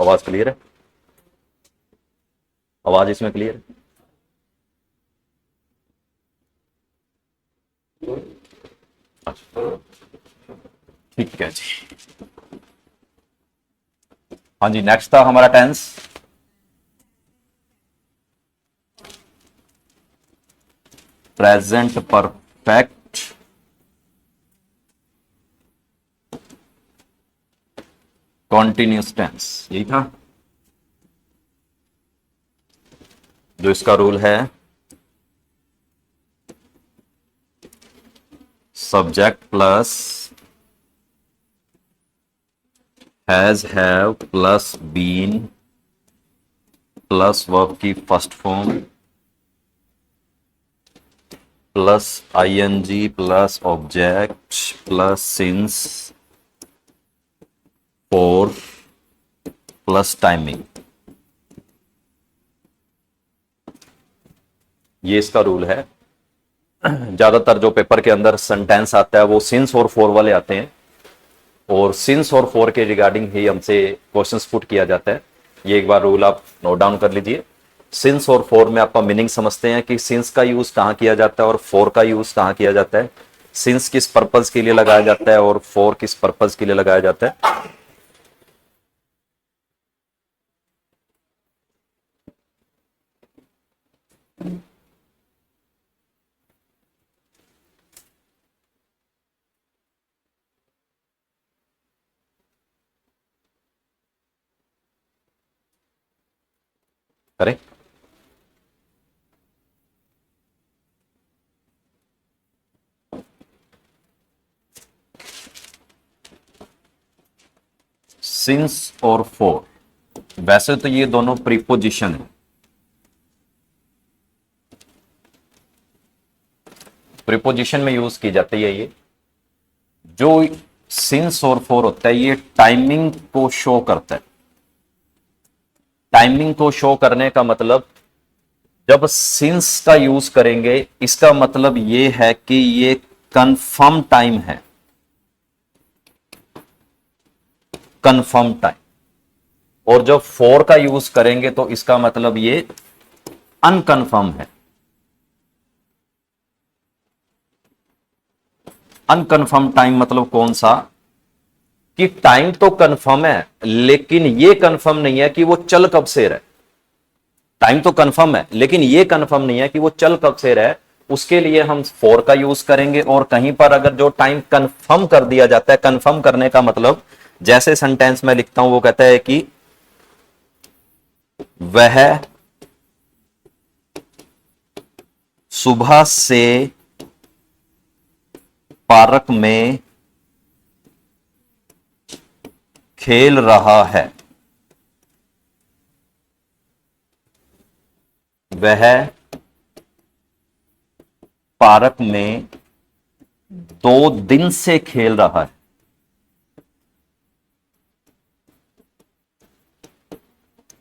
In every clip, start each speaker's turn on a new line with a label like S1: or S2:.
S1: आवाज क्लियर है? आवाज इसमें क्लियर है? अच्छा, ठीक है जी। हाँ जी, नेक्स्ट था हमारा tense. Present perfect continuous tense, यही था जो इसका रूल है। Subject plus has, have plus been plus verb की first form plus ING plus object plus since for plus timing, ये इसका रूल है। ज्यादातर जो पेपर के अंदर सेंटेंस आता है वो सिंस और फॉर वाले आते हैं, और सिंस और फॉर के रिगार्डिंग ही हमसे क्वेश्चंस पुट किया जाता है। ये एक बार रूल आप नोट डाउन कर लीजिए। सिंस और फॉर में आपका मीनिंग समझते हैं कि सिंस का यूज कहां किया जाता है और फॉर का यूज कहां किया जाता है। सिंस किस पर्पज के लिए लगाया जाता है और फॉर किस पर्पज के लिए लगाया जाता है। करें? सिंस और फॉर, वैसे तो ये दोनों प्रीपोजिशन है। प्रीपोजिशन में यूज की जाती है। ये जो सिंस और फॉर होता है ये टाइमिंग को शो करता है। टाइमिंग को शो करने का मतलब, जब सिंस का यूज करेंगे इसका मतलब ये है कि ये कंफर्म टाइम है, कंफर्म टाइम। और जब फॉर का यूज करेंगे तो इसका मतलब ये अनकंफर्म है। अनकंफर्म टाइम मतलब कौन सा, कि टाइम तो कंफर्म है लेकिन ये कंफर्म नहीं है कि वो चल कब से रहे। टाइम तो कंफर्म है लेकिन ये कंफर्म नहीं है कि वो चल कब से रहे। उसके लिए हम फॉर का यूज करेंगे। और कहीं पर अगर जो टाइम कंफर्म कर दिया जाता है, कंफर्म करने का मतलब जैसे सेंटेंस में लिखता हूं वो कहता है कि वह सुबह से पार्क में खेल रहा है। वह पार्क में 2 दिन से खेल रहा है।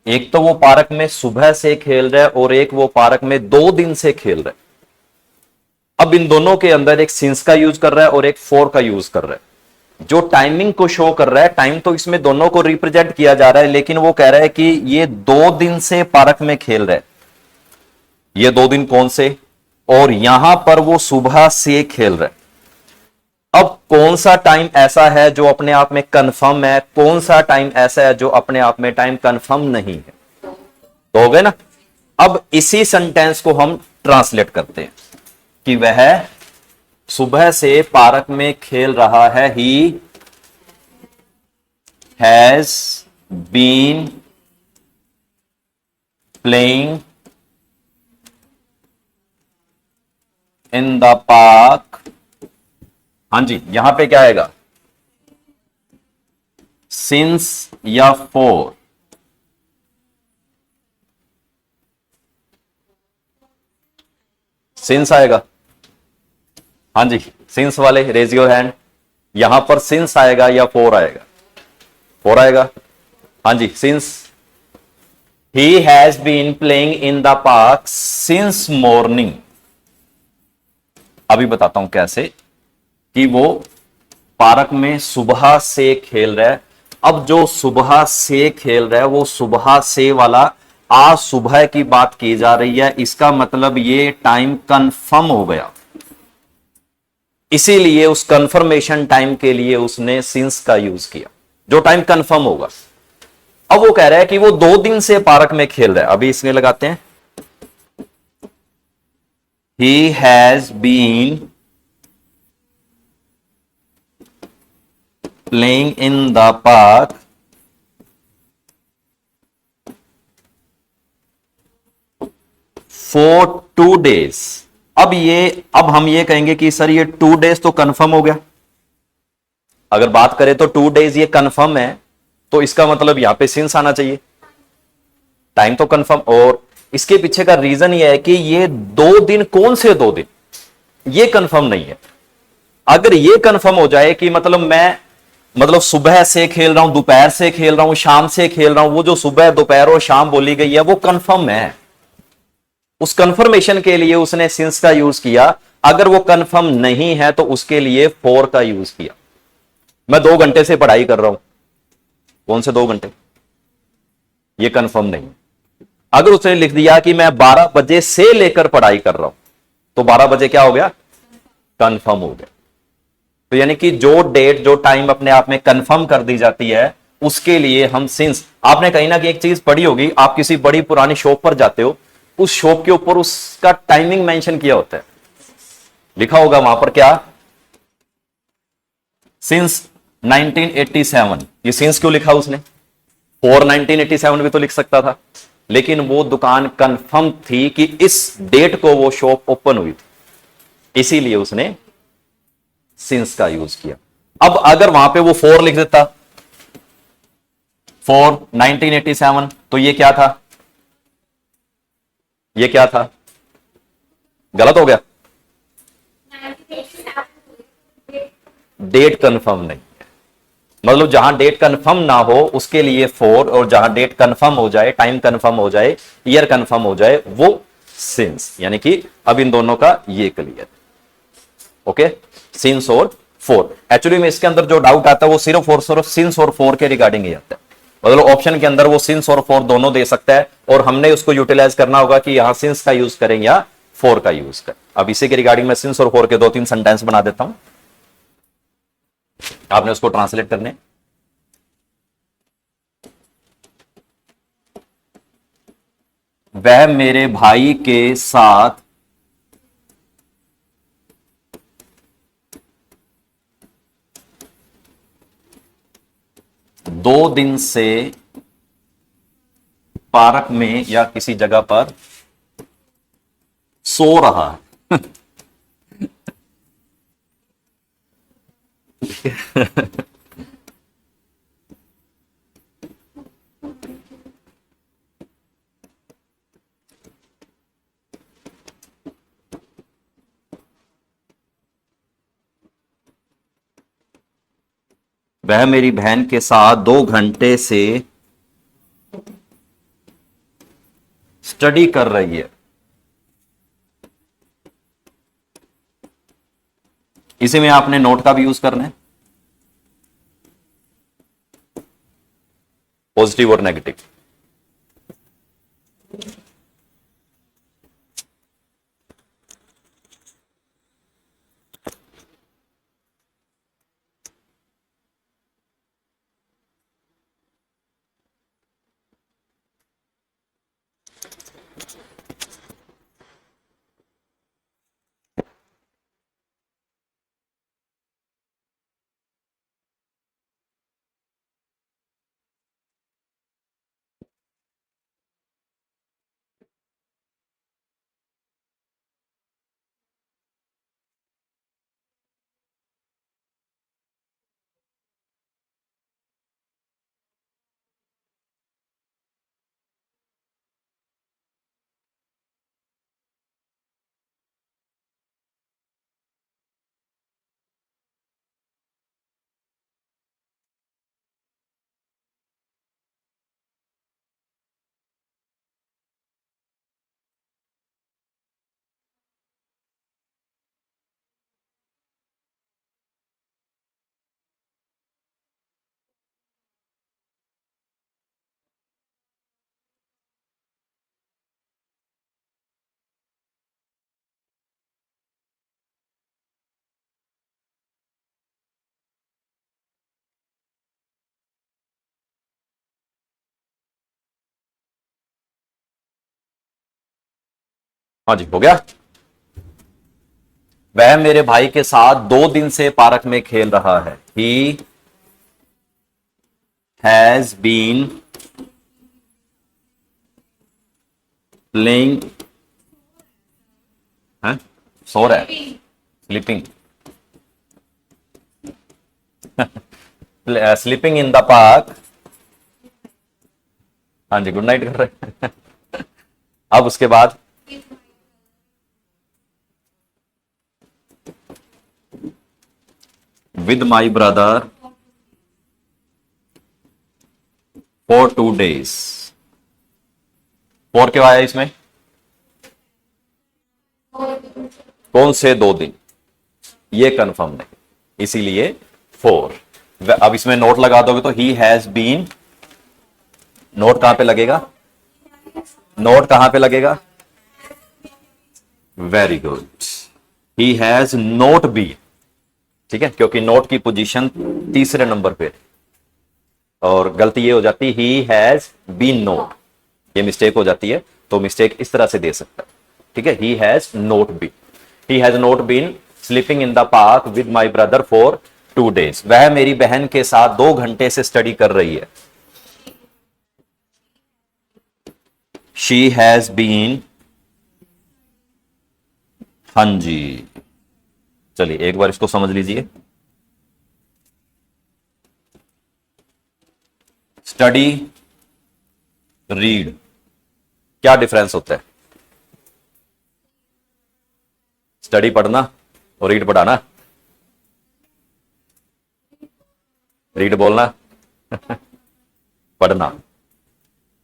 S1: एक तो वो पार्क में सुबह से खेल रहा है और एक वो पार्क में 2 दिन से खेल रहा है। अब इन दोनों के अंदर एक सिंस का यूज कर रहा है और एक फॉर का यूज कर रहा है। जो टाइमिंग को शो कर रहा है, टाइम तो इसमें दोनों को रिप्रेजेंट किया जा रहा है, लेकिन वो कह रहा है कि ये 2 दिन से पार्क में खेल रहे हैं। ये 2 दिन कौन से, और यहां पर वो सुबह से खेल रहे हैं। अब कौन सा टाइम ऐसा है जो अपने आप में कंफर्म है, कौन सा टाइम ऐसा है जो अपने आप में टाइम कंफर्म नहीं है, तो हो गए ना। अब इसी सेंटेंस को हम ट्रांसलेट करते हैं कि वह सुबह से पार्क में खेल रहा है। He has been playing in the park. हाँ जी, यहां पे क्या आएगा, सिंस या फॉर। सिंस आएगा। हाँ जी, सिंस वाले रेज योर हैंड। यहां पर सिंस आएगा या फॉर आएगा? फॉर आएगा। हाँ जी, since. He has been playing in the park since morning. अभी बताता हूं कैसे, कि वो पार्क में सुबह से खेल रहा है। अब जो सुबह से खेल रहा है वो सुबह से वाला आज सुबह की बात की जा रही है, इसका मतलब ये टाइम कंफर्म हो गया, इसीलिए उस कंफर्मेशन टाइम के लिए उसने सिंस का यूज किया, जो टाइम कंफर्म होगा। अब वो कह रहा है कि वो 2 दिन से पार्क में खेल रहा है, अभी इसमें लगाते हैं, he has been playing in the park for 2 days. अब हम ये कहेंगे कि सर ये 2 डेज तो कंफर्म हो गया, अगर बात करें तो 2 डेज ये कंफर्म है, तो इसका मतलब यहां पे सिंस आना चाहिए, टाइम तो कंफर्म। और इसके पीछे का रीजन ये है कि ये 2 दिन, कौन से 2 दिन, ये कंफर्म नहीं है। अगर ये कंफर्म हो जाए कि मतलब सुबह से खेल रहा हूं, दोपहर से खेल रहा हूं, शाम से खेल रहा हूं, वो जो सुबह दोपहर और शाम बोली गई है वो कंफर्म है, उस कंफर्मेशन के लिए उसने सिंस का यूज किया। अगर वो कंफर्म नहीं है तो उसके लिए फॉर का यूज किया। मैं 2 घंटे से पढ़ाई कर रहा हूं, कौन से 2 घंटे, ये कंफर्म नहीं। अगर उसने लिख दिया कि मैं 12 बजे से लेकर पढ़ाई कर रहा हूं, तो 12 बजे क्या हो गया, कंफर्म हो गया। तो यानी कि जो डेट, जो टाइम अपने आप में कंफर्म कर दी जाती है, उसके लिए हम सिंस। आपने कहीं ना कहीं एक चीज पढ़ी होगी, आप किसी बड़ी पुरानी शॉप पर जाते हो, उस शॉप के ऊपर उसका टाइमिंग मेंशन किया होता है, लिखा होगा वहां पर क्या, सिंस 1987। ये सिंस क्यों लिखा उसने, फॉर 1987 भी तो लिख सकता था, लेकिन वो दुकान कंफर्म थी कि इस डेट को वो शॉप ओपन हुई थी, इसीलिए उसने सिंस का यूज किया। अब अगर वहां पे वो फॉर लिख देता, फॉर 1987, तो ये क्या था, ये क्या था, गलत हो गया, डेट कंफर्म नहीं है। मतलब जहां डेट कंफर्म ना हो उसके लिए फॉर, और जहां डेट कंफर्म हो जाए, टाइम कंफर्म हो जाए, ईयर कंफर्म हो जाए, वो सिंस। यानी कि अब इन दोनों का ये क्लियर, ओके, सिंस और फोर। एक्चुअली में इसके अंदर जो डाउट आता है वो सिर्फ और सिर्फ सिंस और फोर के रिगार्डिंग ही आता है, मतलब ऑप्शन के अंदर वो सिंस और फोर दोनों दे सकता है, और हमने उसको यूटिलाइज करना होगा कि यहां सिंस का यूज करें या फोर का यूज करें। अब इसी के रिगार्डिंग मैं सिंस और फोर के 2-3 सेंटेंस बना देता हूं, आपने उसको ट्रांसलेट करने। वह मेरे भाई के साथ 2 दिन से पार्क में या किसी जगह पर सो रहा है। वह मेरी बहन के साथ 2 घंटे से स्टडी कर रही है। इसी में आपने नोट का भी यूज करना है, पॉजिटिव और नेगेटिव। हाँ जी, हो गया। वह मेरे भाई के साथ 2 दिन से पार्क में खेल रहा है। ही हैज बीन प्लेइंग, है सो रहा है, sleeping, sleeping in the park. हाँ जी, गुड नाइट कर रहे हैं। अब उसके बाद with my brother for 2 days। For क्यों आया इसमें? कौन से 2 दिन, ये कंफर्म नहीं, इसीलिए 4। अब इसमें नोट लगा दोगे तो ही हैज बीन, नोट कहां पे लगेगा? नोट कहां पे लगेगा? Very good, he has not been. ठीक है, क्योंकि नोट की पोजीशन तीसरे नंबर पे, और गलती ये हो जाती ही हैज बीन नोट, ये मिस्टेक हो जाती है, तो मिस्टेक इस तरह से दे सकता है। ठीक है, he has not been, he has not been sleeping in the park with my brother for 2 days। वह मेरी बहन के साथ 2 घंटे से स्टडी कर रही है। शी हैज बीन, हाँ जी, चलिए एक बार इसको समझ लीजिए। स्टडी, रीड, क्या डिफरेंस होता है? स्टडी पढ़ना और रीड पढ़ाना, रीड बोलना, पढ़ना।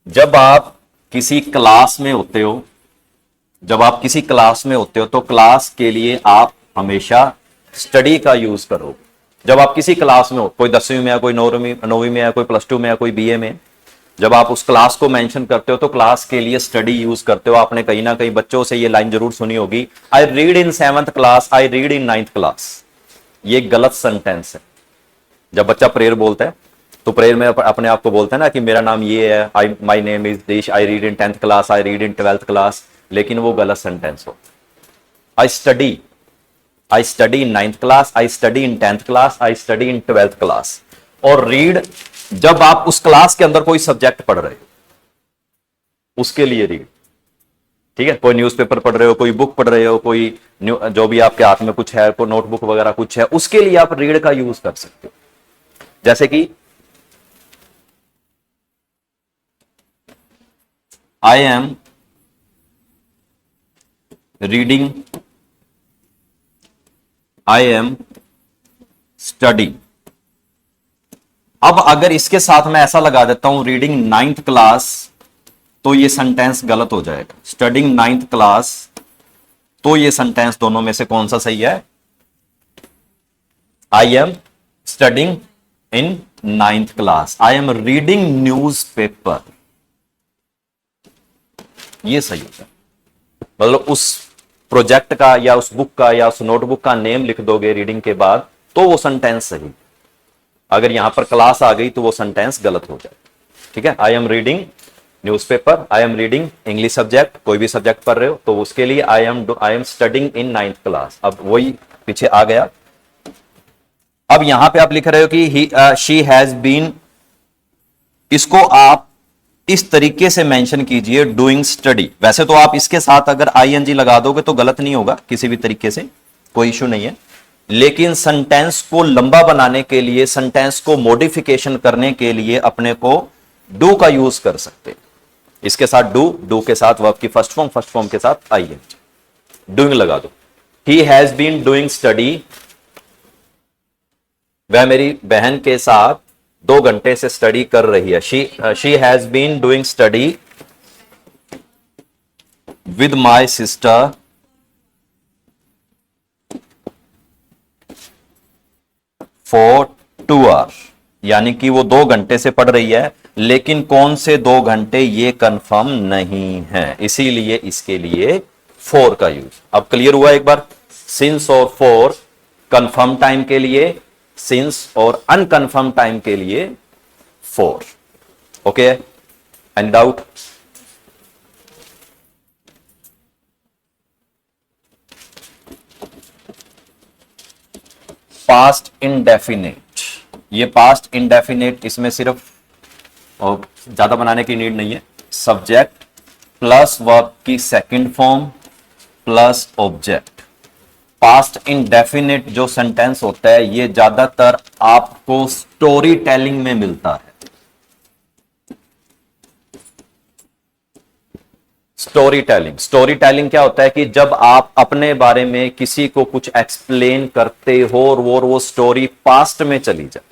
S1: जब आप किसी क्लास में होते हो, जब आप किसी क्लास में होते हो तो क्लास के लिए आप हमेशा स्टडी का यूज करो। जब आप किसी क्लास में हो, कोई 10वीं में है, कोई 9वीं में है, कोई +2 में है, कोई BA में, जब आप उस क्लास को मेंशन करते हो तो क्लास के लिए स्टडी यूज करते हो। आपने कहीं ना कहीं बच्चों से ये लाइन जरूर सुनी होगी, I read in 7th class, I read in 9th class. ये गलत सेंटेंस है। जब बच्चा प्रेयर बोलता है तो प्रेयर में अपने आप को बोलता है ना कि मेरा नाम ये है, आई माई नेम इज देश, I read in 10th class, I read in 12th class, लेकिन वो गलत सेंटेंस हो। I study in 9th class, I study in 10th class, I study in 12th class. और रीड जब आप उस क्लास के अंदर कोई सब्जेक्ट पढ़ रहे हो उसके लिए रीड। ठीक है, कोई न्यूज़पेपर पढ़ रहे हो, कोई बुक पढ़ रहे हो, कोई जो भी आपके हाथ में कुछ है, कोई नोटबुक वगैरह कुछ है, उसके लिए आप रीड का यूज कर सकते हो। जैसे कि I am reading, I am study. अब अगर इसके साथ मैं ऐसा लगा देता हूं रीडिंग 9th क्लास, तो ये सेंटेंस गलत हो जाएगा। स्टडिंग 9th क्लास, तो ये सेंटेंस दोनों में से कौन सा सही है? I am studying in 9th class, I am reading newspaper, ये सही होता है। मतलब उस प्रोजेक्ट का या उस बुक का या उस नोटबुक का नेम लिख दोगे रीडिंग के बाद तो वो सेंटेंस सही। अगर यहां पर क्लास आ गई तो वो सेंटेंस गलत हो जाए। ठीक है, I am reading newspaper, I am reading English subject, कोई भी सब्जेक्ट पढ़ रहे हो तो उसके लिए I am studying in 9th class. अब वही पीछे आ गया। अब यहां पे आप लिख रहे हो कि शी हैज बीन, इसको आप इस तरीके से मेंशन कीजिए, डूइंग स्टडी। वैसे तो आप इसके साथ अगर ING लगा दोगे तो गलत नहीं होगा किसी भी तरीके से, कोई इश्यू नहीं है। लेकिन सेंटेंस को लंबा बनाने के लिए, सेंटेंस को मॉडिफिकेशन करने के लिए अपने को डू का यूज कर सकते हैं। इसके साथ डू के साथ वर्ब की फर्स्ट फॉर्म के साथ ING, डूइंग लगा दो। He has been doing study, वह मेरी बहन के साथ 2 घंटे से स्टडी कर रही है। She has been doing study with my sister for 2 hours, यानी कि वो 2 घंटे से पढ़ रही है, लेकिन कौन से 2 घंटे ये कंफर्म नहीं है, इसीलिए इसके लिए 4 का यूज। अब क्लियर हुआ एक बार? सिंस और फॉर कंफर्म टाइम के लिए, सिंस और अनकंफर्म टाइम के लिए 4। Okay, any doubt? Past indefinite, ये पास्ट इंडेफिनेट, इसमें सिर्फ और ज्यादा बनाने की नीड नहीं है, सब्जेक्ट प्लस वर्ब की second form plus object. Past indefinite जो सेंटेंस होता है ये ज्यादातर आपको स्टोरी टेलिंग में मिलता है। स्टोरी टेलिंग, स्टोरी टेलिंग क्या होता है कि जब आप अपने बारे में किसी को कुछ एक्सप्लेन करते हो और वो स्टोरी पास्ट में चली जाए,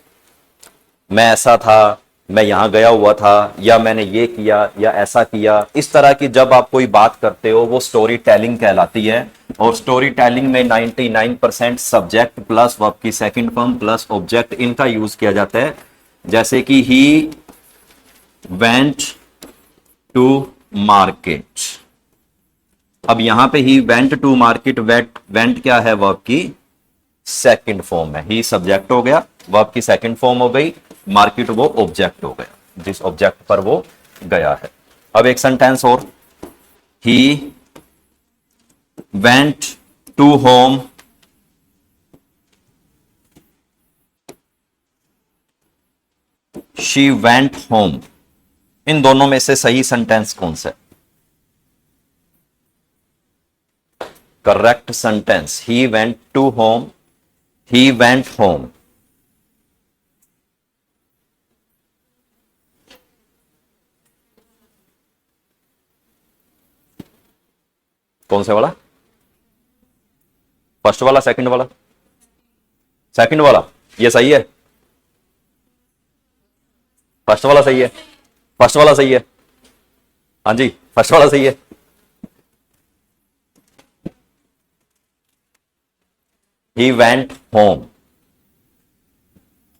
S1: मैं ऐसा था, मैं यहां गया हुआ था, या मैंने ये किया या ऐसा किया, इस तरह की जब आप कोई बात करते हो वो स्टोरी टेलिंग कहलाती है। और स्टोरी टेलिंग में 99% सब्जेक्ट प्लस वर्ब की सेकंड फॉर्म प्लस ऑब्जेक्ट इनका यूज किया जाता है। जैसे कि ही वेंट टू मार्केट, अब यहां पे he went to market, went क्या है, वर्ब की सेकंड फॉर्म है, ही सब्जेक्ट हो गया, वर्ब की सेकंड फॉर्म हो गई, मार्केट वो ऑब्जेक्ट हो गया, जिस ऑब्जेक्ट पर वो गया है। अब एक सेंटेंस और, he went to home she went home, इन दोनों में से सही सेंटेंस कौन सा है? Correct sentence, he went to home, he went home. कौन से वाला? फर्स्ट वाला, सेकंड वाला? सेकंड वाला, ये सही है, फर्स्ट वाला सही है, फर्स्ट वाला सही है, हाँ जी फर्स्ट वाला सही है। ही वेंट होम,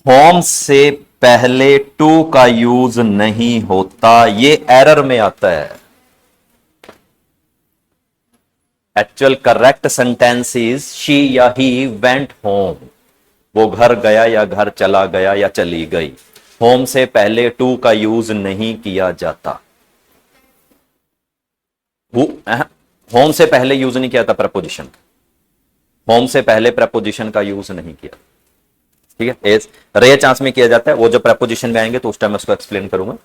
S1: होम से पहले टू का यूज नहीं होता, ये एरर में आता है। Actual correct sentence is she या ही वेंट होम, वो घर गया या घर चला गया या चली गई। होम से पहले टू का यूज नहीं किया जाता, होम से पहले यूज नहीं किया था प्रपोजिशन, होम से पहले प्रपोजिशन का यूज नहीं किया, ठीक है। रेयर चांस में किया जाता है, वो जब प्रपोजिशन में आएंगे तो उस टाइम मैं उसको एक्सप्लेन करूंगा।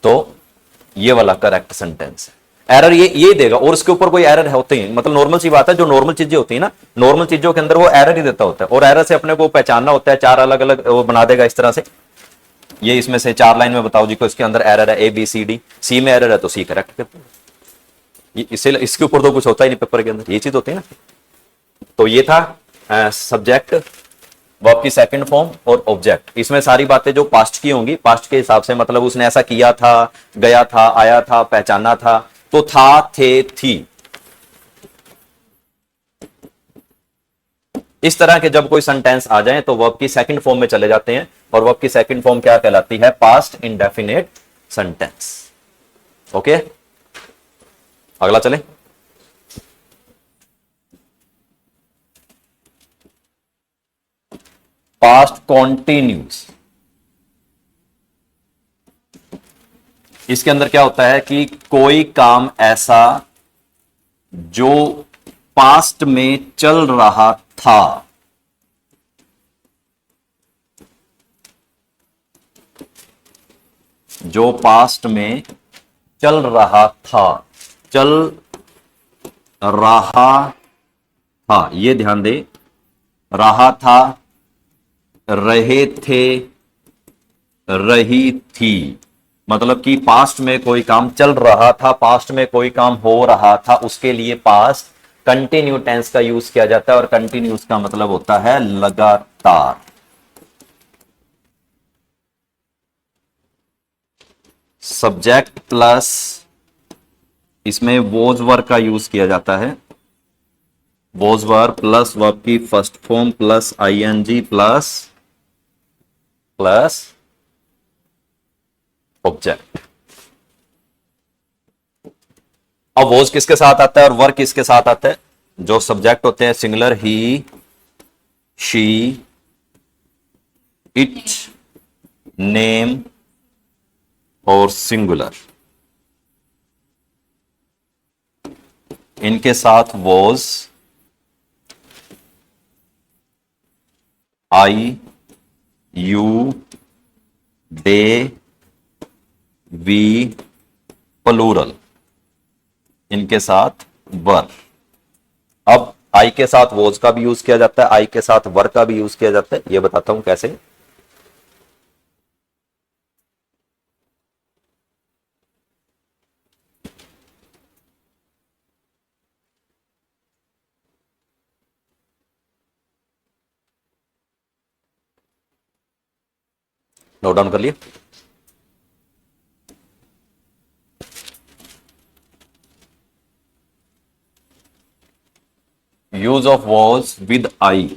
S1: तो ये वाला करेक्ट सेंटेंस है। एरर ये देगा, और इसके ऊपर कोई एरर होते ही, मतलब नॉर्मल सी बात है, जो नॉर्मल चीजें होती है ना, नॉर्मल चीजों के अंदर वो एरर ही देता होता है, और एरर से अपने को पहचानना होता है। चार अलग अलग वो बना देगा इस तरह से, ये इसमें से 4 लाइन में बताओ जी को इसके अंदर एरर है, ए बी सी डी, सी में एरर है तो सी करेक्ट करते हैं, इसके ऊपर तो कुछ होता ही नहीं पेपर के अंदर, ये चीज होती है ना। तो ये था सब्जेक्ट, वर्ब की सेकंड फॉर्म और ऑब्जेक्ट। इसमें सारी बातें जो पास्ट की होंगी, पास्ट के हिसाब से, मतलब उसने ऐसा किया था, गया था, आया था, पहचाना था, तो था, थे, थी, इस तरह के जब कोई सेंटेंस आ जाए तो वर्ब की सेकंड फॉर्म में चले जाते हैं, और वर्ब की सेकंड फॉर्म क्या कहलाती है? Past indefinite sentence. ओके, अगला चले। पास्ट कॉन्टिन्यूस, इसके अंदर क्या होता है कि कोई काम ऐसा जो पास्ट में चल रहा था, जो पास्ट में चल रहा था, चल रहा था, ये ध्यान दे, रहा था, रहे थे, रही थी, मतलब कि पास्ट में कोई काम चल रहा था, पास्ट में कोई काम हो रहा था, उसके लिए पास्ट कंटिन्यू टेंस का यूज किया जाता है, और कंटिन्यूस का मतलब होता है लगातार। सब्जेक्ट प्लस इसमें वॉज वर्ब का यूज किया जाता है, वॉज वर्ब प्लस वर्ब की first form plus ING plus object. अब वॉज किसके साथ आता है और वर्ब किसके साथ आता है? जो सब्जेक्ट होते हैं singular, he, she, it, name और सिंगुलर, इनके साथ was I, you, they, we, plural, इनके साथ वर। अब आई के साथ वॉज का भी यूज किया जाता है, आई के साथ वर का भी यूज किया जाता है। ये बताता हूं कैसे। नोट डाउन कर लिए। Use of was with I.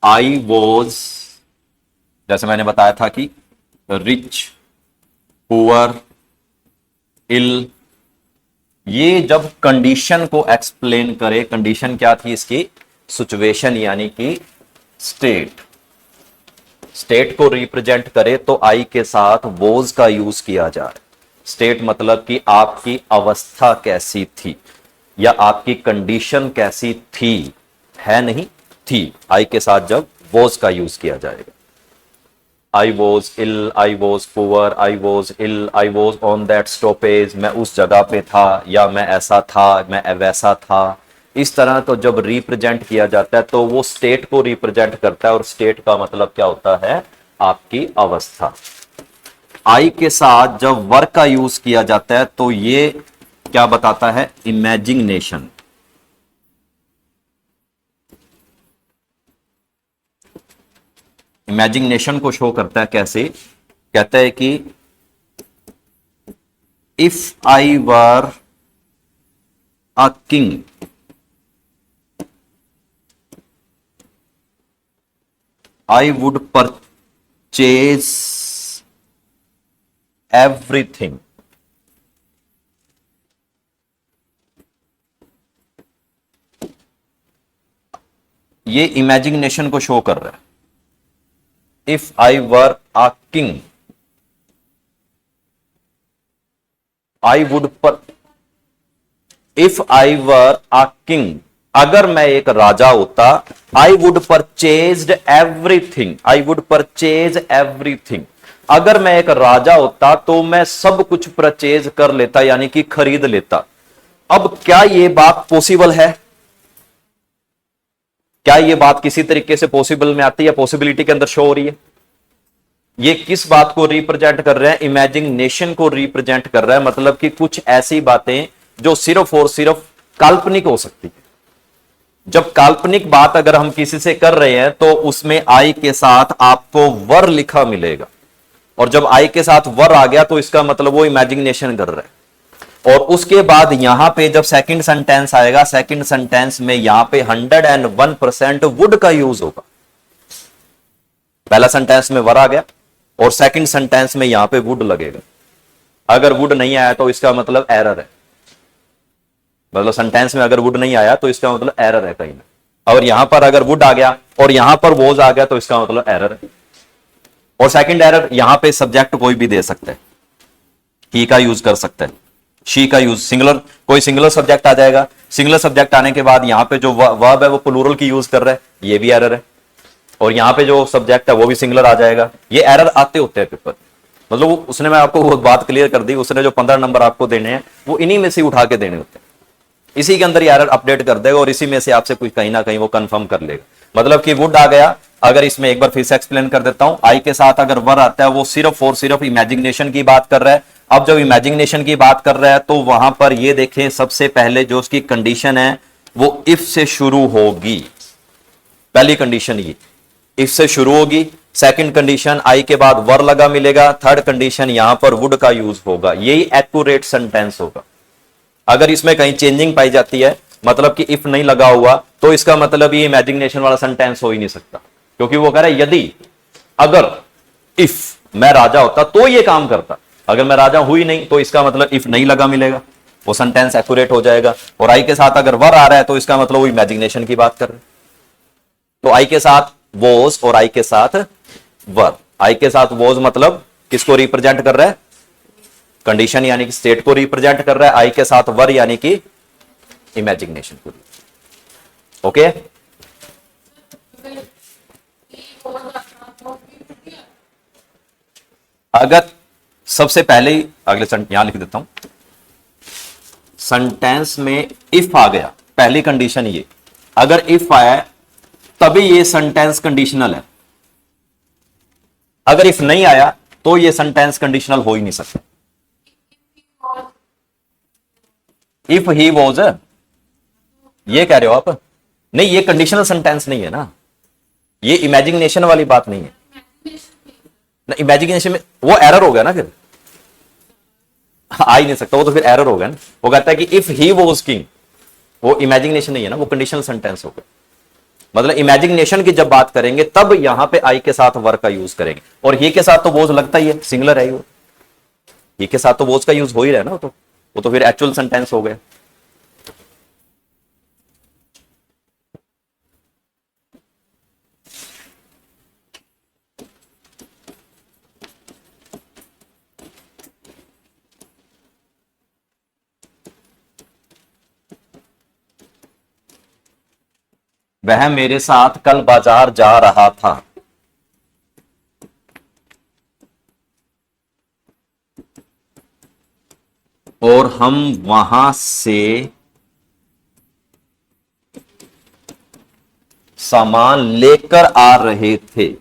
S1: I was, जैसे मैंने बताया था कि रिच, पुअर, इल, ये जब कंडीशन को एक्सप्लेन करे, कंडीशन क्या थी इसकी, सिचुएशन यानी कि स्टेट, स्टेट को रिप्रेजेंट करे तो आई के साथ वॉज का यूज किया जाए। स्टेट मतलब कि आपकी अवस्था कैसी थी या आपकी कंडीशन कैसी थी, है नहीं थी, आई के साथ जब वॉज का यूज किया जाएगा। I was ill, I was poor, I was ill, I was on that stoppage, मैं उस जगह पे था, या मैं ऐसा था, मैं वैसा था। इस तरह तो जब रिप्रेजेंट किया जाता है तो वो स्टेट को रिप्रेजेंट करता है, और स्टेट का मतलब क्या होता है, आपकी अवस्था। आई के साथ जब वर्क का यूज किया जाता है तो ये क्या बताता है, इमेजिनेशन। इमेजिनेशन को शो करता है कैसे, कहता है कि if I were a king, I would purchase everything. ये इमेजिनेशन को शो कर रहा है। If I were a king, I would pur, if I were a king, अगर मैं एक राजा होता, I would purchase everything, I would purchase everything, अगर मैं एक राजा होता तो मैं सब कुछ परचेज कर लेता, यानी कि खरीद लेता। अब क्या यह बात पॉसिबल है, क्या यह बात किसी तरीके से पॉसिबल में आती है, पॉसिबिलिटी के अंदर शो हो रही है? ये किस बात को रिप्रेजेंट कर रहे हैं, इमेजिनेशन को रिप्रेजेंट कर रहा है। मतलब कि कुछ ऐसी बातें जो सिर्फ और सिर्फ काल्पनिक हो सकती है। जब काल्पनिक बात अगर हम किसी से कर रहे हैं तो उसमें आई के साथ आपको वर लिखा मिलेगा, और जब आई के साथ वर आ गया तो इसका मतलब वो इमेजिनेशन कर रहा है। और उसके बाद यहां पे जब सेकंड सेंटेंस आएगा, सेकंड सेंटेंस में यहां पे 101% वुड का यूज होगा। पहला सेंटेंस में वर आ गया और सेकंड सेंटेंस में यहां पे वुड लगेगा। अगर वुड नहीं आया तो इसका मतलब एरर है, मतलब सेंटेंस में अगर वुड नहीं आया तो इसका मतलब एरर है कहीं ना। और यहां पर अगर वुड आ गया और यहां पर वॉज आ गया तो इसका मतलब एरर है। और सेकंड एरर, यहां पे सब्जेक्ट कोई भी दे सकता है, ही का यूज कर सकता है, शी का यूज, सिंगुलर, कोई सिंगुलर सब्जेक्ट आ जाएगा। सिंगुलर सब्जेक्ट आने के बाद यहां पे जो वर्ब है वो प्लूरल की यूज कर रहा है, ये भी एरर है। और यहां पे जो सब्जेक्ट है वो भी सिंगुलर आ जाएगा। ये एरर आते होते हैं पेपर, मतलब उसने, मैं आपको वो बात क्लियर कर दी, उसने जो 15 नंबर आपको देने हैं वो इन्हीं में से उठा के देने होते हैं। इसी के अंदर एरर अपडेट कर देगा और इसी में से आपसे कुछ कहीं ना कहीं वो कंफर्म कर लेगा। मतलब कि वुड आ गया, अगर इसमें एक बार फिर से एक्सप्लेन कर देता हूं, आई के साथ अगर वर आता है वो सिर्फ और सिर्फ इमेजिनेशन की बात कर रहा है। अब जब इमेजिनेशन की बात कर रहा है तो वहां पर ये देखें, सबसे पहले जो उसकी कंडीशन है वो इफ से शुरू होगी। पहली कंडीशन ये इफ से शुरू होगी, सेकंड कंडीशन आई के बाद वर लगा मिलेगा, थर्ड कंडीशन यहां पर वुड का यूज होगा। यही एक्यूरेट सेंटेंस होगा। अगर इसमें कहीं चेंजिंग पाई जाती है, मतलब कि इफ नहीं लगा हुआ, तो इसका मतलब ये इमेजिनेशन वाला सेंटेंस हो ही नहीं सकता, क्योंकि वो कह रहा है यदि, अगर, इफ मैं राजा होता तो ये काम करता। अगर मैं राजा हुई नहीं तो इसका मतलब इफ नहीं लगा मिलेगा, वो सेंटेंस एक्यूरेट हो जाएगा। और आई के साथ अगर वर आ रहा है तो इसका मतलब वो इमेजिनेशन की बात कर रहे हैं। तो आई के साथ वॉज और आई के साथ वर। आई के साथ वॉज मतलब किसको रिप्रेजेंट कर रहा है, कंडीशन यानी कि स्टेट को रिप्रेजेंट कर रहा है। आई के साथ वर यानी कि इमेजिनेशन को। ओके। अगर सबसे पहले ही अगले यहां लिख देता हूं, सेंटेंस में इफ आ गया, पहली कंडीशन ये, अगर इफ आया तभी ये सेंटेंस कंडीशनल है। अगर इफ नहीं आया तो ये सेंटेंस कंडीशनल हो ही नहीं सकता। इफ ही वॉज, ये कह रहे हो आप? नहीं, ये कंडीशनल सेंटेंस नहीं है ना, ये इमेजिनेशन वाली बात नहीं है ना। इमेजिनेशन में वो एरर हो गया ना, फिर आ ही नहीं सकता, वो तो फिर एरर हो गया ना। वो कहता है कि इफ ही वॉज किंग, वो इमेजिनेशन नहीं है ना, वो कंडीशनल सेंटेंस हो गया। मतलब इमेजिनेशन की जब बात करेंगे तब यहां पे आई के साथ वर्क का यूज करेंगे, और ही के साथ तो वॉज लगता ही है, सिंगुलर है वो, ही के साथ तो वॉज का यूज हो ही रहा है ना, वो तो फिर एक्चुअल सेंटेंस हो गया। वह मेरे साथ कल बाजार जा रहा था, और हम वहां से सामान लेकर आ रहे थे।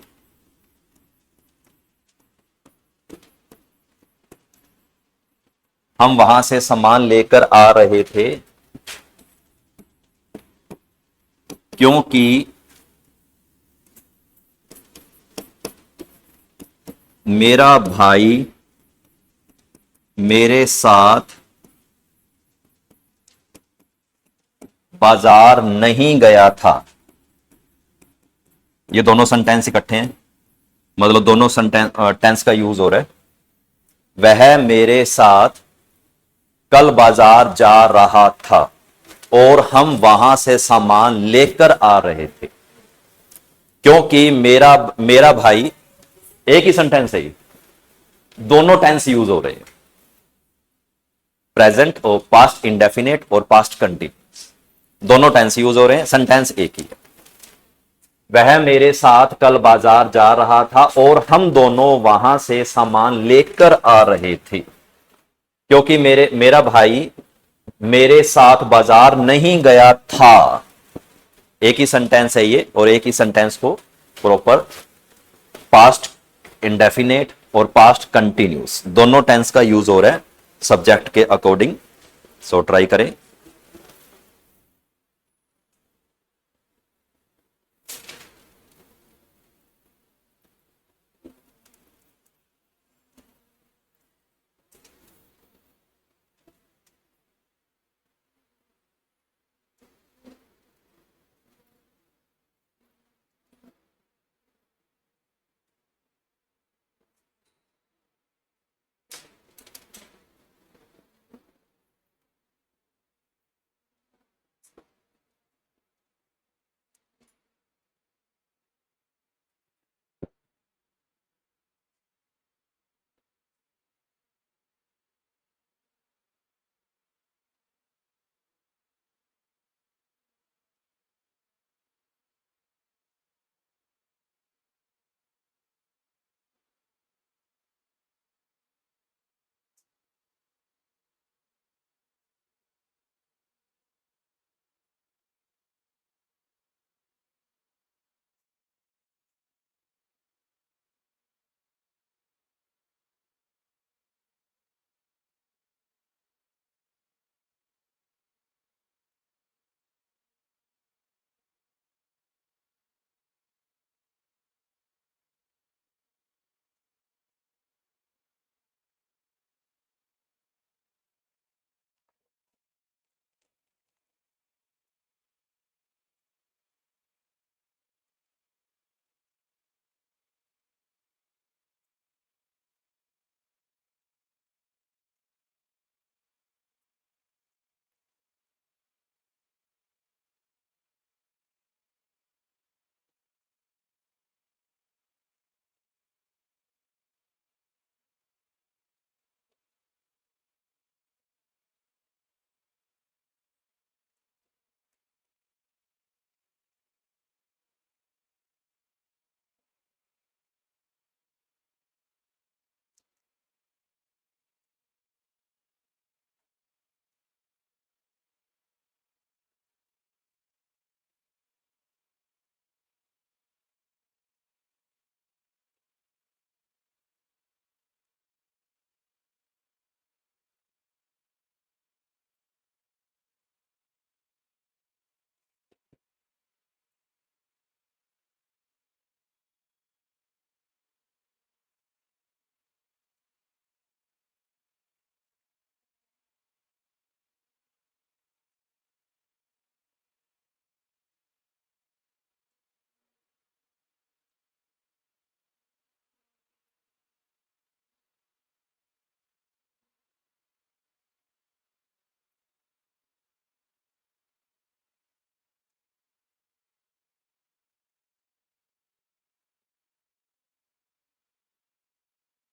S1: हम वहां से सामान लेकर आ रहे थे क्योंकि मेरा भाई मेरे साथ बाजार नहीं गया था। ये दोनों सेंटेंस इकट्ठे हैं, मतलब दोनों सेंटेंस टेंस का यूज हो रहा है। वह मेरे साथ कल बाजार जा रहा था और हम वहां से सामान लेकर आ रहे थे क्योंकि मेरा मेरा भाई, एक ही सेंटेंस है ये, दोनों टेंस यूज हो रहे हैं, प्रेजेंट और पास्ट इंडेफिनेट और पास्ट कंटिन्यूअस, दोनों टेंस यूज हो रहे हैं, सेंटेंस एक ही है। वह मेरे साथ कल बाजार जा रहा था और हम दोनों वहां से सामान लेकर आ रहे थे क्योंकि मेरा भाई मेरे साथ बाजार नहीं गया था। एक ही सेंटेंस है ये, और एक ही सेंटेंस को प्रॉपर पास्ट इंडेफिनेट और पास्ट कंटिन्यूस दोनों टेंस का यूज हो रहा है सब्जेक्ट के अकॉर्डिंग। सो ट्राई करें।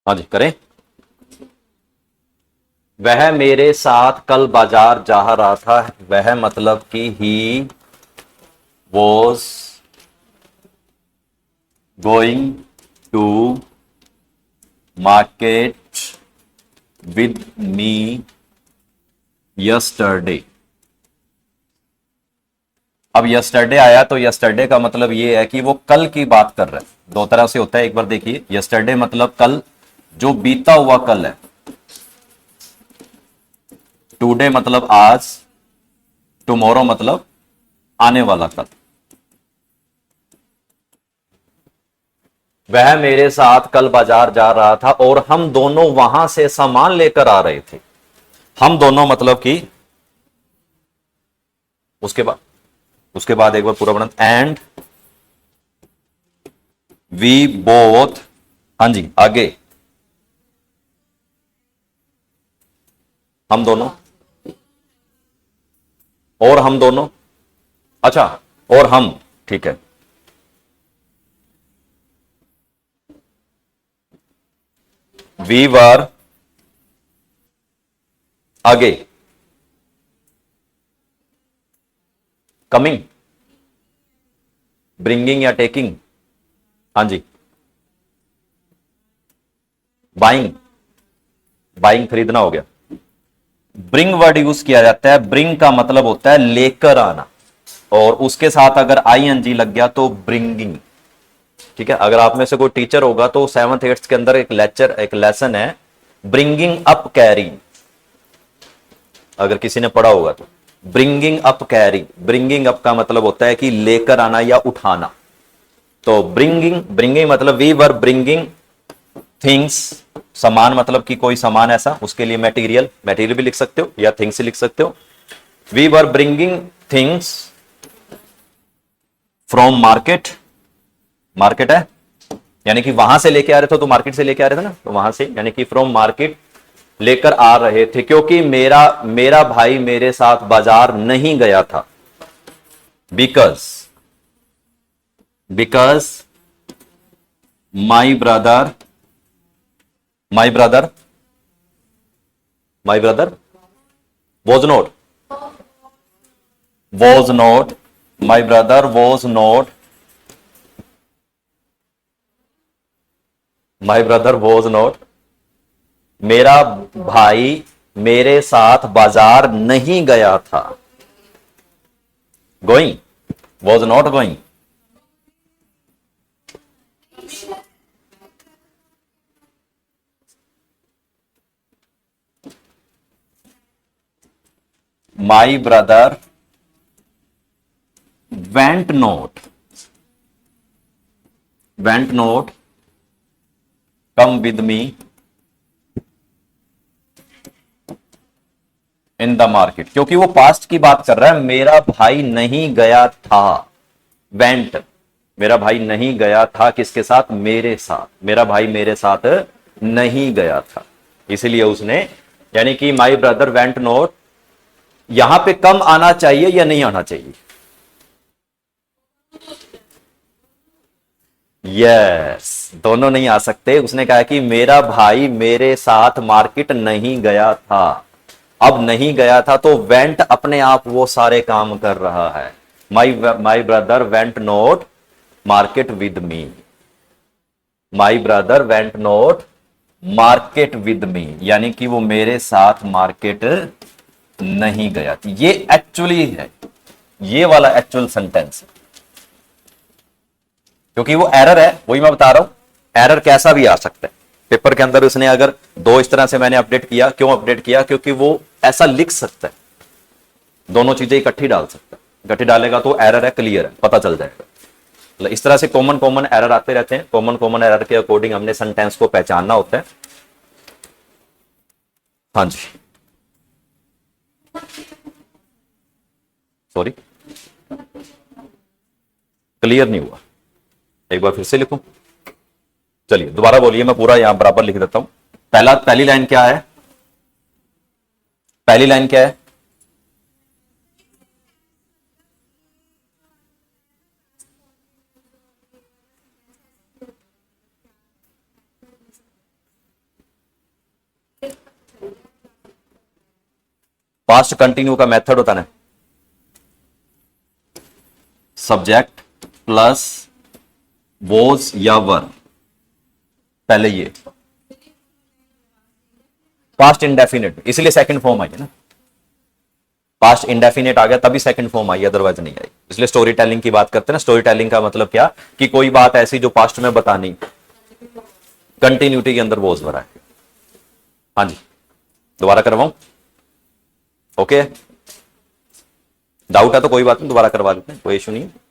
S1: हाँ जी करें। वह मेरे साथ कल बाजार जा रहा था, वह मतलब कि he was going to market with me yesterday. अब यस्टरडे आया तो यस्टरडे का मतलब ये है कि वो कल की बात कर रहा है। दो तरह से होता है, एक बार देखिए, यस्टरडे मतलब कल, जो बीता हुआ कल है। टुडे मतलब आज, टुमारो मतलब आने वाला कल। वह मेरे साथ कल बाजार जा रहा था और हम दोनों वहां से सामान लेकर आ रहे थे। हम दोनों मतलब कि उसके बाद एक बार पूरा बना, एंड वी बोथ। हाँ जी आगे, हम दोनों, और हम दोनों, अच्छा, और हम, ठीक है। वी वर, आगे, कमिंग, ब्रिंगिंग या टेकिंग। हाँ जी, बाइंग, बाइंग खरीदना हो गया। ब्रिंग वर्ड यूज किया जाता है, ब्रिंग का मतलब होता है लेकर आना, और उसके साथ अगर आईएनजी लग गया तो ब्रिंगिंग। ठीक है, अगर आप में से कोई टीचर होगा तो सेवंथ एट्थ के अंदर एक लेसन है, ब्रिंगिंग अप कैरी। अगर किसी ने पढ़ा होगा तो, bringing up carry, bringing up का मतलब होता है कि लेकर आना या उठाना। तो ब्रिंगिंग, ब्रिंगिंग मतलब वी वर ब्रिंगिंग थिंग्स, सामान मतलब कि कोई सामान ऐसा, उसके लिए मटेरियल, मटेरियल भी लिख सकते हो या थिंग्स लिख सकते हो। We were bringing things from market, market है यानी कि वहां से लेके आ रहे थे, तो मार्केट से लेके आ रहे थे ना, तो वहां से यानी कि फ्रॉम मार्केट लेकर आ रहे थे, क्योंकि मेरा मेरा भाई मेरे साथ बाजार नहीं गया था। Because, because my brother, my brother, my brother was not, was not, my brother was not, my brother was not, मेरा भाई मेरे साथ बाजार नहीं गया था। Going, was not going. My brother went not, went not come with me in the market, क्योंकि वो पास्ट की बात कर रहा है, मेरा भाई नहीं गया था। वेंट, मेरा भाई नहीं गया था किसके साथ, मेरे साथ, मेरा भाई मेरे साथ नहीं गया था, इसलिए उसने, यानी कि माई ब्रदर वेंट नॉट, यहां पे कम आना चाहिए या नहीं आना चाहिए? यस, दोनों नहीं आ सकते। उसने कहा कि मेरा भाई मेरे साथ मार्केट नहीं गया था। अब नहीं गया था तो वेंट अपने आप वो सारे काम कर रहा है। My my brother went not market with me, my brother went not market with me, यानी कि वो मेरे साथ मार्केट नहीं गया था। ये एक्चुअली है, ये वाला एक्चुअल सेंटेंस है, क्योंकि वो एरर है, वही मैं बता रहा हूं, एरर कैसा भी आ सकता है पेपर के अंदर। उसने अगर दो इस तरह से मैंने अपडेट किया, क्यों अपडेट किया, क्योंकि वो ऐसा लिख सकता है, दोनों चीजें इकट्ठी डाल सकता है, इकट्ठी डालेगा तो एरर है, क्लियर है, पता चल जाएगा। मतलब इस तरह से कॉमन कॉमन एरर आते रहते हैं, कॉमन कॉमन एरर के अकॉर्डिंग हमने सेंटेंस को पहचानना होता है। हाँ जी, सॉरी, क्लियर नहीं हुआ, एक बार फिर से लिखूं? चलिए दोबारा बोलिए, मैं पूरा यहां बराबर लिख देता हूं। पहली लाइन क्या है, पहली लाइन क्या है? पास्ट कंटिन्यू का मेथड होता है ना, सब्जेक्ट प्लस वॉज या वर, पहले ये पास्ट इंडेफिनिट, इसलिए सेकंड फॉर्म आई है ना, पास्ट इंडेफिनिट आ गया तभी सेकंड फॉर्म आई, अदरवाइज नहीं आई। इसलिए स्टोरी टेलिंग की बात करते हैं ना, स्टोरी टेलिंग का मतलब क्या कि कोई बात ऐसी जो पास्ट में बतानी, कंटिन्यूटी के अंदर वॉज भरा है। हाँ जी, दोबारा करवाऊं? ओके, डाउट है तो कोई बात नहीं, दोबारा करवा लेते हैं, कोई इशू नहीं है।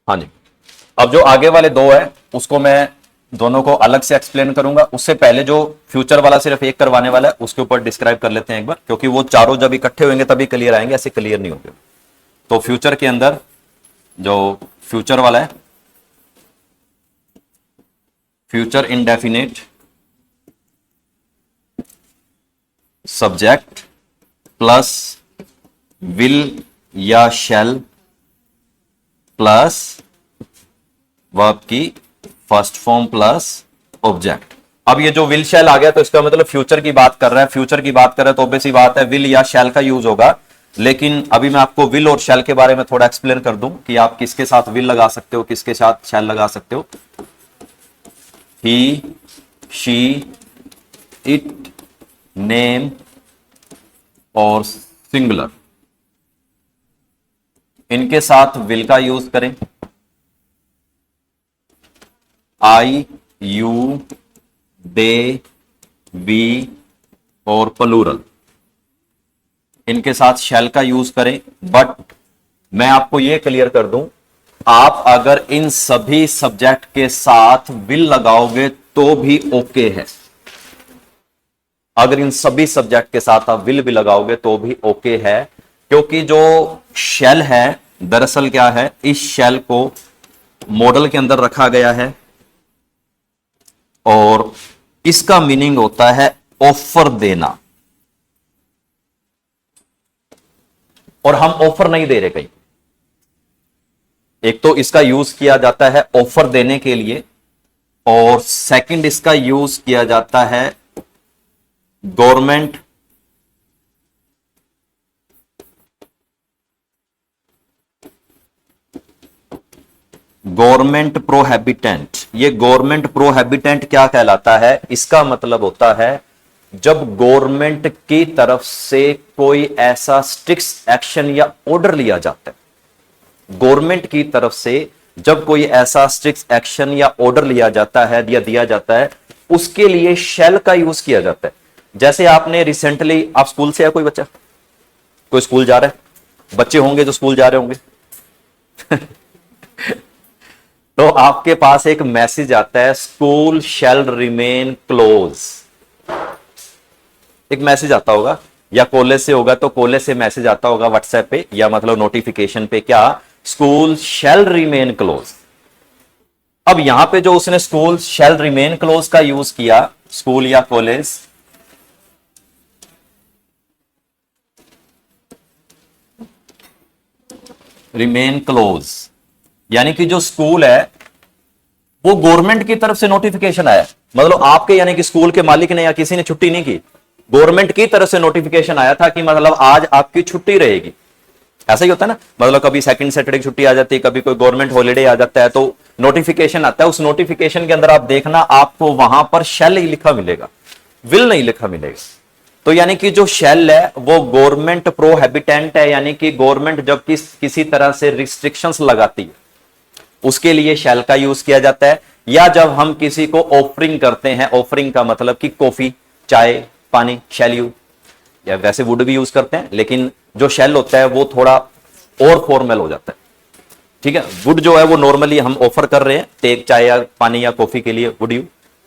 S1: हाँ जी, अब जो आगे वाले दो है उसको मैं दोनों को अलग से एक्सप्लेन करूंगा, उससे पहले जो फ्यूचर वाला सिर्फ एक करवाने वाला है उसके ऊपर डिस्क्राइब कर लेते हैं एक बार, क्योंकि वो चारों जब इकट्ठे होंगे तभी क्लियर आएंगे, ऐसे क्लियर नहीं होंगे। तो फ्यूचर के अंदर जो फ्यूचर वाला है, future indefinite subject plus will या शैल प्लस वर्ब की फर्स्ट फॉर्म प्लस ऑब्जेक्ट। अब ये जो विल शैल आ गया तो इसका मतलब फ्यूचर की बात कर रहा है, फ्यूचर की बात कर रहा है तो ऑब्वियस सी बात है विल या शैल का यूज होगा। लेकिन अभी मैं आपको विल और शैल के बारे में थोड़ा एक्सप्लेन कर दूं कि आप किसके साथ विल लगा सकते हो, किसके साथ शैल लगा सकते हो। ही, शी, इट, नेम और सिंगुलर, इनके साथ विल का यूज करें। आई, यू, दे, वी और प्लूरल, इनके साथ शैल का यूज करें। बट मैं आपको यह क्लियर कर दूं, आप अगर इन सभी सब्जेक्ट के साथ विल लगाओगे तो भी ओके है। अगर इन सभी सब्जेक्ट के साथ आप विल भी लगाओगे तो भी ओके है, क्योंकि जो शैल है दरअसल क्या है, इस शैल को मॉडल के अंदर रखा गया है और इसका मीनिंग होता है ऑफर देना, और हम ऑफर नहीं दे रहे कहीं। एक तो इसका यूज किया जाता है ऑफर देने के लिए, और सेकंड इसका यूज किया जाता है गवर्नमेंट प्रोहेबिटेंट। ये गवर्नमेंट प्रोहेबिटेंट क्या कहलाता है, इसका मतलब होता है जब गवर्नमेंट की तरफ से कोई ऐसा स्ट्रिक्ट एक्शन या ऑर्डर लिया जाता है, गवर्नमेंट की तरफ से जब कोई ऐसा स्ट्रिक्ट एक्शन या ऑर्डर लिया जाता है या दिया जाता है, उसके लिए शैल का यूज किया जाता है। जैसे आपने रिसेंटली, आप स्कूल से, या कोई बच्चा कोई स्कूल जा रहा है, बच्चे होंगे जो स्कूल जा रहे होंगे तो आपके पास एक मैसेज आता है, स्कूल शैल रिमेन क्लोज। एक मैसेज आता होगा, या कॉलेज से होगा तो कॉलेज से मैसेज आता होगा व्हाट्सएप पे, या मतलब नोटिफिकेशन पे, क्या, स्कूल शैल रिमेन क्लोज। अब यहां पे जो उसने स्कूल शैल रिमेन क्लोज का यूज किया, स्कूल या कॉलेज, रिमेन क्लोज, यानी कि जो स्कूल है वो गवर्नमेंट की तरफ से नोटिफिकेशन आया, मतलब आपके यानी कि स्कूल के मालिक ने या किसी ने छुट्टी नहीं की, गवर्नमेंट की तरफ से नोटिफिकेशन आया था कि मतलब आज आपकी छुट्टी रहेगी। ऐसा ही होता है ना, मतलब कभी सेकंड सैटरडे की छुट्टी आ जाती है, कभी कोई गवर्नमेंट हॉलीडे आ जाता है तो नोटिफिकेशन आता है। उस नोटिफिकेशन के अंदर आप देखना, आपको वहां पर शैल ही लिखा मिलेगा, विल नहीं लिखा मिलेगा। तो यानी कि जो शैल है वो गवर्नमेंट प्रोहेबिटेंट है, यानी कि गवर्नमेंट जब किसी तरह से रिस्ट्रिक्शंस लगाती है उसके लिए शैल का यूज किया जाता है। या जब हम किसी को ऑफरिंग करते हैं, ऑफरिंग का मतलब कि कॉफी, चाय, पानी, शैल यूज, या वैसे वुड भी यूज करते हैं, लेकिन जो शैल होता है वो थोड़ा और फॉर्मल हो जाता है। ठीक है, वुड जो है वो नॉर्मली हम ऑफर कर रहे हैं, टेक चाय या पानी या कॉफी के लिए वुड यू,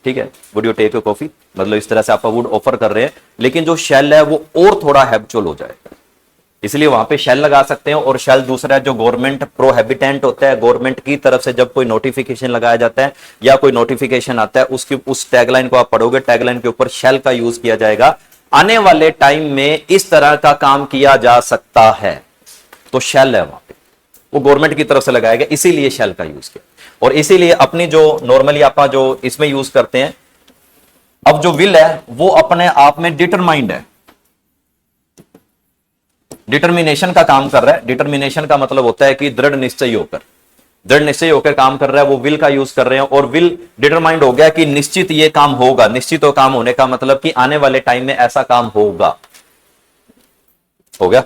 S1: ठीक है, would you take a coffee, मतलब इस तरह से आप वुड ऑफर कर रहे हैं, लेकिन जो शेल है वो और थोड़ा हैबिचुअल हो जाएगा, इसलिए वहां पे शेल लगा सकते हैं। और शेल दूसरा जो गवर्नमेंट प्रोहिबिटेंट होता है, गवर्नमेंट की तरफ से जब कोई नोटिफिकेशन लगाया जाता है या कोई नोटिफिकेशन आता है, उसकी उस टैगलाइन को आप पढ़ोगे, टैगलाइन के ऊपर शेल का यूज किया जाएगा, आने वाले टाइम में इस तरह का काम किया जा सकता है, तो शेल है वहां पे, वो गवर्नमेंट की तरफ से लगाया गया, इसीलिए शेल का यूज किया। और इसीलिए अपनी जो नॉर्मली आप जो इसमें यूज करते हैं, अब जो विल है वो अपने आप में डिटरमाइंड है, डिटर्मिनेशन का काम कर रहा है। डिटर्मिनेशन का मतलब होता है कि दृढ़ निश्चय होकर काम कर रहा है, वो विल का यूज कर रहे हैं, और विल डिटरमाइंड हो गया कि निश्चित ये काम होगा। निश्चित हो काम होने का मतलब कि आने वाले टाइम में ऐसा काम होगा, हो गया।